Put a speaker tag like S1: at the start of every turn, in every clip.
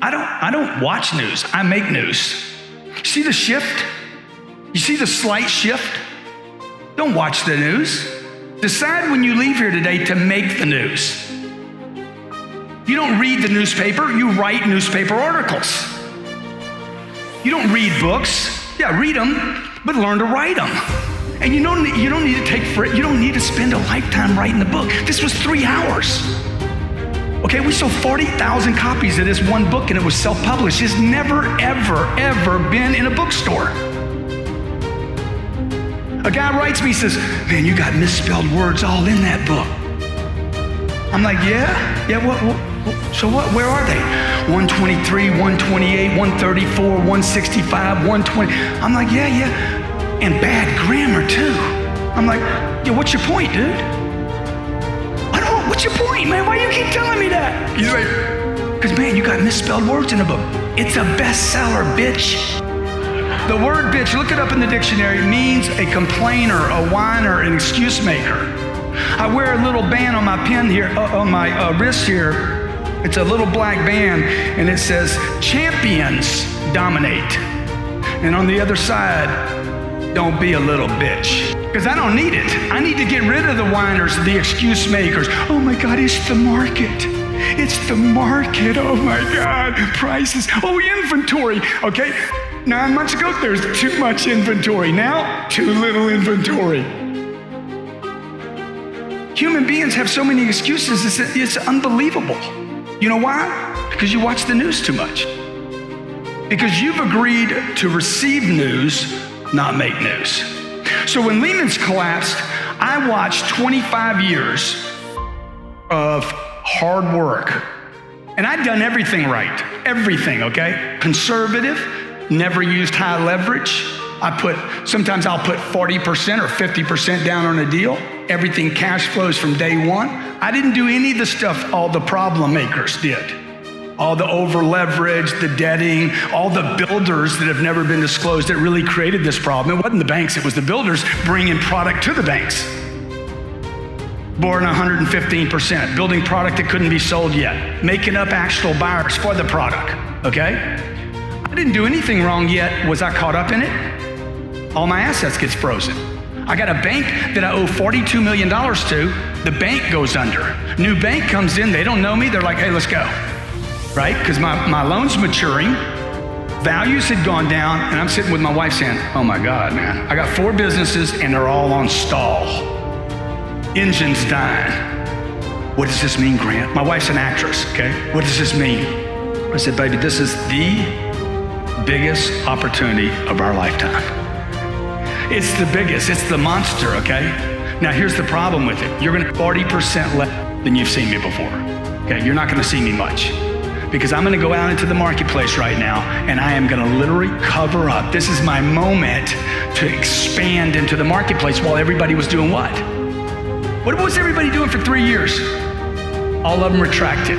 S1: I don't watch news. I make news. See the shift? You see the slight shift? Don't watch the news. Decide when you leave here today to make the news. You don't read the newspaper, you write newspaper articles. You don't read books. Yeah, read them, but learn to write them. And you don't need to spend a lifetime writing a book. This was 3 hours. Okay, we sold 40,000 copies of this one book and it was self-published. It's never, ever, ever been in a bookstore. A guy writes me, says, man, you got misspelled words all in that book. I'm like, yeah, what, so what, where are they? 123, 128, 134, 165, 120. I'm like, yeah, and bad grammar too. I'm like, yeah, what's your point, dude? What's your point, man? Why you keep telling me that? He's like, because man, you got misspelled words in the book. It's a bestseller, bitch. The word bitch, look it up in the dictionary, means a complainer, a whiner, an excuse maker. I wear a little band on my pin here, on my wrist here. It's a little black band, and it says, champions dominate. And on the other side, don't be a little bitch. Because I don't need it. I need to get rid of the whiners, the excuse makers. Oh my God, it's the market. It's the market. Oh my God, prices. Oh, inventory. Okay, 9 months ago, there's too much inventory. Now, too little inventory. Human beings have so many excuses, it's unbelievable. You know why? Because you watch the news too much. Because you've agreed to receive news, not make news. So when Lehman's collapsed, I watched 25 years of hard work. And I'd done everything right. Everything, okay? Conservative, never used high leverage. Sometimes I'll put 40% or 50% down on a deal. Everything cash flows from day one. I didn't do any of the stuff all the problem makers did. All the over leverage, the debting, all the builders that have never been disclosed that really created this problem. It wasn't the banks, it was the builders bringing product to the banks. Born 115%, building product that couldn't be sold yet, making up actual buyers for the product, okay? I didn't do anything wrong yet. Was I caught up in it? All my assets gets frozen. I got a bank that I owe $42 million to. The bank goes under. New bank comes in, they don't know me, they're like, hey, let's go. Right? Because my loan's maturing, values had gone down, and I'm sitting with my wife saying, oh my God, man, I got 4 businesses and they're all on stall. Engine's dying. What does this mean, Grant? My wife's an actress, okay? What does this mean? I said, baby, this is the biggest opportunity of our lifetime. It's the biggest, it's the monster, okay? Now here's the problem with it. You're gonna 40% less than you've seen me before, okay? You're not gonna see me much. Because I'm gonna go out into the marketplace right now and I am gonna literally cover up. This is my moment to expand into the marketplace while everybody was doing what? What was everybody doing for 3 years? All of them retracted,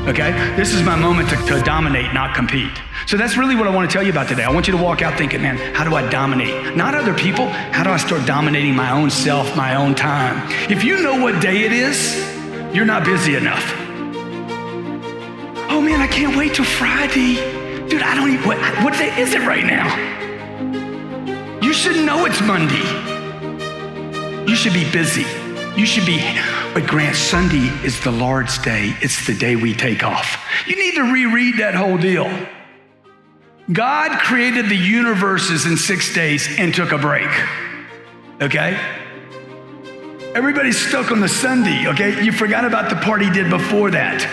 S1: okay? This is my moment to dominate, not compete. So that's really what I wanna tell you about today. I want you to walk out thinking, man, how do I dominate? Not other people, how do I start dominating my own self, my own time? If you know what day it is, you're not busy enough. Oh man, I can't wait till Friday. Dude, I don't even, what day is it right now? You should know it's Monday. You should be busy. You should be, but Grant, Sunday is the Lord's day. It's the day we take off. You need to reread that whole deal. God created the universes in 6 days and took a break, okay? Everybody's stuck on the Sunday, okay? You forgot about the part he did before that.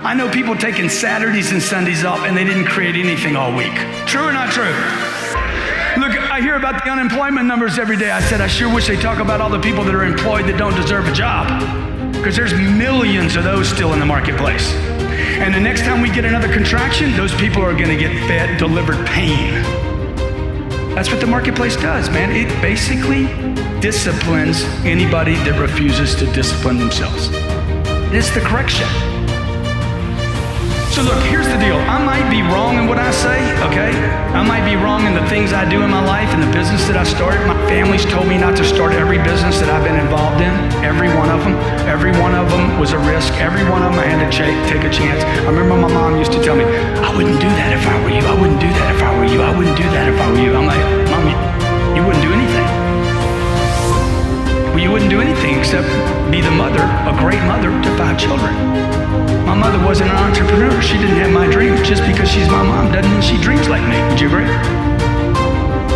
S1: I know people taking Saturdays and Sundays off and they didn't create anything all week. True or not true? Look, I hear about the unemployment numbers every day. I said, I sure wish they talk about all the people that are employed that don't deserve a job. Because there's millions of those still in the marketplace. And the next time we get another contraction, those people are gonna get delivered pain. That's what the marketplace does, man. It basically disciplines anybody that refuses to discipline themselves. It's the correction. So look, here's the deal. I might be wrong in what I say, okay? I might be wrong in the things I do in my life and the business that I started. My family's told me not to start every business that I've been involved in, every one of them. Every one of them was a risk. Every one of them I had to take a chance. I remember my mom used to tell me, I wouldn't do that if I were you. I wouldn't do that if I were you. I wouldn't do that if I were you. I'm like, Mom, you wouldn't do anything. Well, you wouldn't do anything except be the mother, a great mother to 5 children. My mother wasn't an entrepreneur. She didn't have my dreams. Just because she's my mom doesn't mean she dreams like me. Would you agree?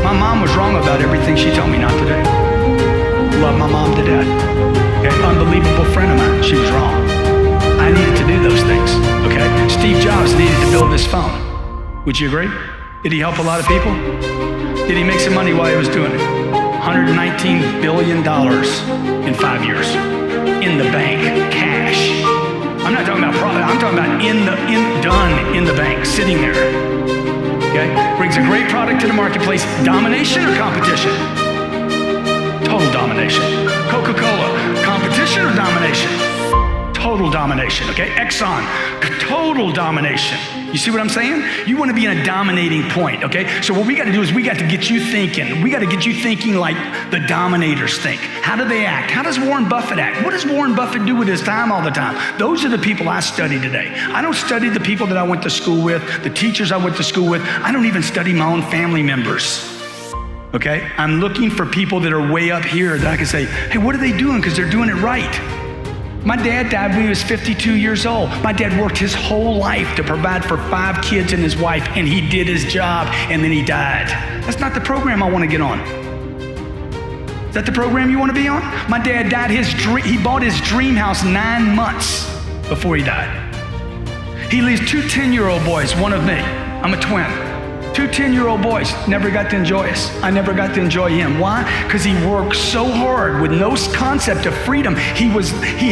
S1: My mom was wrong about everything she told me not to do. Love my mom to death. Okay, unbelievable friend of mine. She was wrong. I needed to do those things. Okay, Steve Jobs needed to build this phone. Would you agree? Did he help a lot of people? Did he make some money while he was doing it? $119 billion in 5 years in the bank, cash. I'm not talking about profit. I'm talking about done in the bank, sitting there. Okay, brings a great product to the marketplace. Domination or competition? Total domination. Coca-Cola, competition or domination? Total domination, okay? Exxon, total domination. You see what I'm saying? You want to be in a dominating point, okay? So what we got to do is we got to get you thinking. We got to get you thinking like the dominators think. How do they act? How does Warren Buffett act? What does Warren Buffett do with his time all the time? Those are the people I study today. I don't study the people that I went to school with, the teachers I went to school with. I don't even study my own family members. Okay? I'm looking for people that are way up here that I can say, hey, what are they doing? Because they're doing it right. My dad died when he was 52 years old. My dad worked his whole life to provide for 5 kids and his wife, and he did his job, and then he died. That's not the program I want to get on. Is that the program you want to be on? My dad died, he bought his dream house 9 months before he died. He leaves 2 10-year-old boys, one of me. I'm a twin. 2 10-year-old boys, never got to enjoy us. I never got to enjoy him. Why? Because he worked so hard with no concept of freedom. He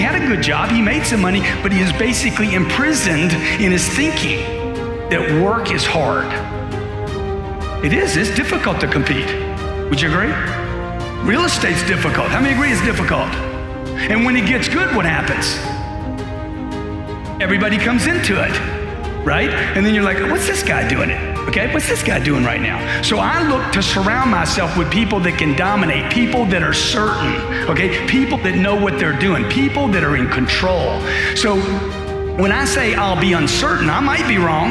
S1: had a good job, he made some money, but he is basically imprisoned in his thinking that work is hard. It's difficult to compete. Would you agree? Real estate's difficult. How many agree it's difficult? And when it gets good, what happens? Everybody comes into it, right? And then you're like, what's this guy doing it? Okay, what's this guy doing right now? So I look to surround myself with people that can dominate, people that are certain, okay? People that know what they're doing, people that are in control. So when I say I'll be uncertain, I might be wrong.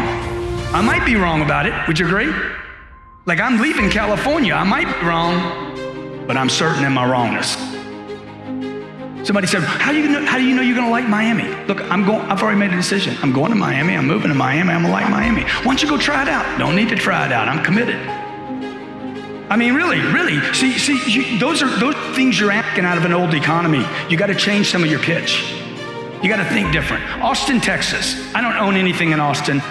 S1: I might be wrong about it. Would you agree? Like I'm leaving California, I might be wrong, but I'm certain in my wrongness. Somebody said, how do you know you're gonna like Miami? Look, I've already made a decision. I'm going to Miami, I'm moving to Miami, I'm gonna like Miami. Why don't you go try it out? Don't need to try it out, I'm committed. I mean, really. See, those things you're asking out of an old economy. You gotta change some of your pitch. You gotta think different. Austin, Texas. I don't own anything in Austin.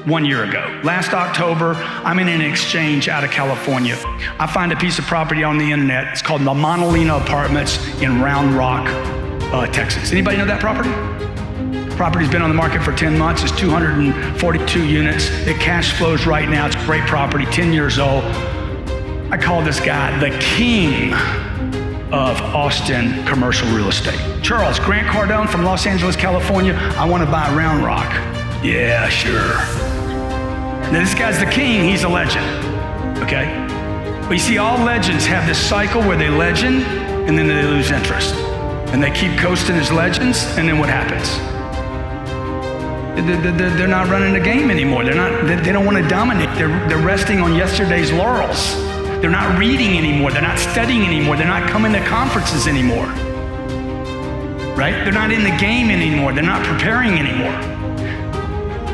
S1: 1 year ago. Last October, I'm in an exchange out of California. I find a piece of property on the internet. It's called the Monolino Apartments in Round Rock, Texas. Anybody know that property? Property's been on the market for 10 months. It's 242 units. It cash flows right now. It's a great property, 10 years old. I call this guy the king of Austin commercial real estate. Charles, Grant Cardone from Los Angeles, California. I want to buy Round Rock. Yeah, sure. Now this guy's the king, he's a legend, okay? But you see, all legends have this cycle where they legend and then they lose interest. And they keep coasting as legends, and then what happens? They're not running the game anymore. They don't want to dominate. They're resting on yesterday's laurels. They're not reading anymore. They're not studying anymore. They're not coming to conferences anymore, right? They're not in the game anymore. They're not preparing anymore.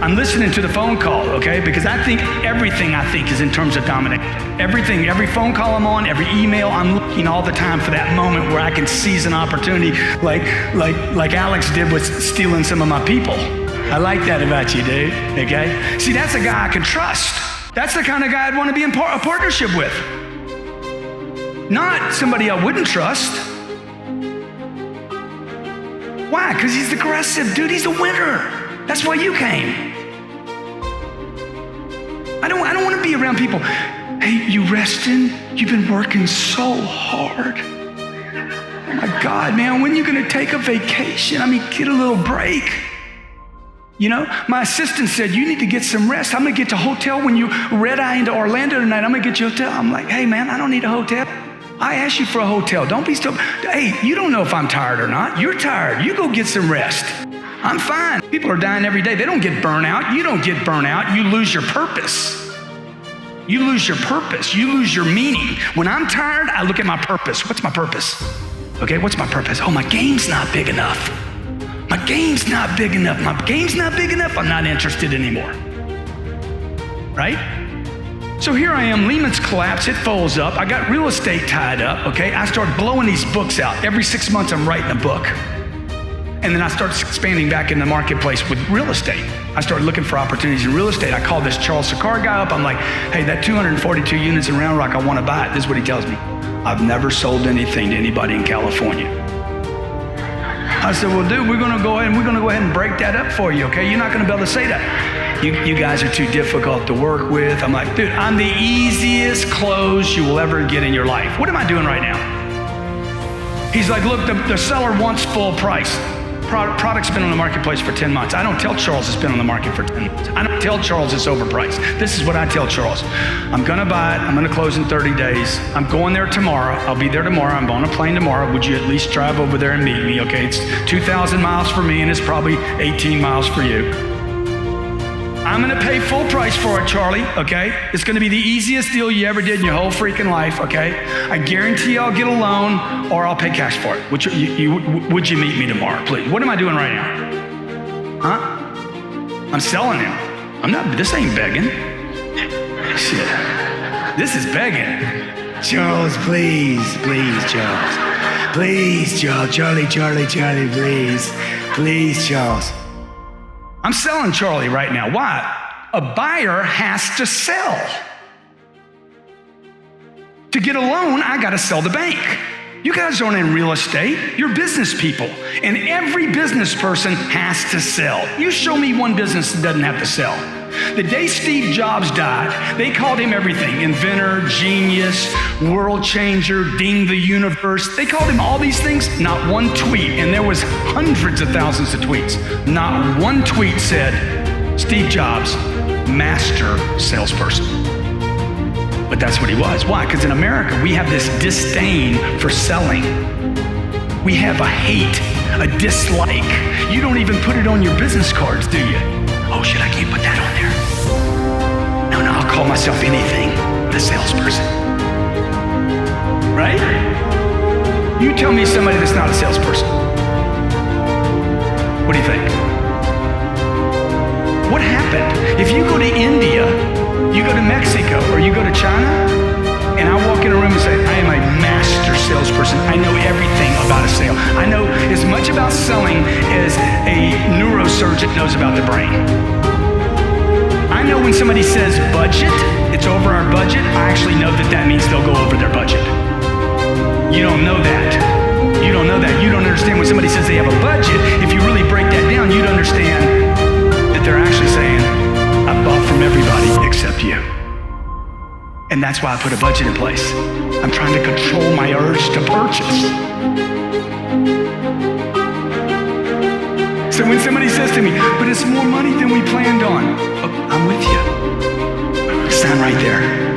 S1: I'm listening to the phone call, okay? Because I think everything is in terms of domination. Everything, every phone call I'm on, every email, I'm looking all the time for that moment where I can seize an opportunity like Alex did with stealing some of my people. I like that about you, dude, okay? See, that's a guy I can trust. That's the kind of guy I'd want to be in a partnership with. Not somebody I wouldn't trust. Why? Because he's aggressive, dude, he's a winner. That's why you came. I don't want to be around people. Hey, you resting? You've been working so hard. Oh my God, man, when are you going to take a vacation? I mean, get a little break. You know, my assistant said, you need to get some rest. I'm going to get to a hotel when you red-eye into Orlando tonight. I'm going to get you a hotel. I'm like, hey, man, I don't need a hotel. I asked you for a hotel. Don't be stupid. Hey, you don't know if I'm tired or not. You're tired. You go get some rest. I'm fine. People are dying every day. They don't get burnout. You don't get burnout. You lose your purpose. You lose your purpose. You lose your meaning. When I'm tired, I look at my purpose. What's my purpose? Okay, what's my purpose? Oh, my game's not big enough. My game's not big enough. My game's not big enough. I'm not interested anymore. Right? So here I am, Lehman's collapse, it folds up. I got real estate tied up, okay? I start blowing these books out. Every 6 months, I'm writing a book. And then I start expanding back in the marketplace with real estate. I started looking for opportunities in real estate. I called this Charles Sakar guy up. I'm like, hey, that 242 units in Round Rock, I want to buy it. This is what he tells me. I've never sold anything to anybody in California. I said, well, dude, we're going to go ahead and break that up for you, okay? You're not going to be able to say that. You guys are too difficult to work with. I'm like, dude, I'm the easiest close you will ever get in your life. What am I doing right now? He's like, look, the seller wants full price. Product's been on the marketplace for 10 months. I don't tell Charles it's been on the market for 10 months. I don't tell Charles it's overpriced. This is what I tell Charles. I'm gonna buy it. I'm gonna close in 30 days. I'm going there tomorrow. I'll be there tomorrow. I'm on a plane tomorrow. Would you at least drive over there and meet me? Okay, it's 2,000 miles for me and it's probably 18 miles for you. I'm gonna pay full price for it, Charlie, okay? It's gonna be the easiest deal you ever did in your whole freaking life, okay? I guarantee I'll get a loan or I'll pay cash for it. Would you meet me tomorrow, please? What am I doing right now? Huh? I'm selling him. This ain't begging. Shit. This is begging. Charles, please, Charles. Please, Charles. Charlie, please. Please, Charles. I'm selling Charlie right now. Why? A buyer has to sell. To get a loan, I gotta sell the bank. You guys aren't in real estate. You're business people. And every business person has to sell. You show me one business that doesn't have to sell. The day Steve Jobs died, they called him everything. Inventor, genius, world changer, ding the universe. They called him all these things, not one tweet. And there was hundreds of thousands of tweets. Not one tweet said, Steve Jobs, master salesperson. But that's what he was. Why? Because in America, we have this disdain for selling. We have a hate, a dislike. You don't even put it on your business cards, do you? Oh shit, I can't put that on there. No, I'll call myself anything but a salesperson. Right? You tell me somebody that's not a salesperson. What do you think? What happened? If you go to India, you go to Mexico, or you go to China, and I walk in a room and say, I am a master salesperson. I know everything about a sale. I know as much about selling as a neurosurgeon knows about the brain. I know when somebody says budget, it's over our budget, I actually know that means they'll go over their budget. You don't know that. You don't know that. You don't understand when somebody says they have a budget. If you really break that down, you'd understand that they're actually saying, I bought from everybody except you. And that's why I put a budget in place. I'm trying to control my urge to purchase. So when somebody says to me, but it's more money than we planned on, I'm with you. Sign right there.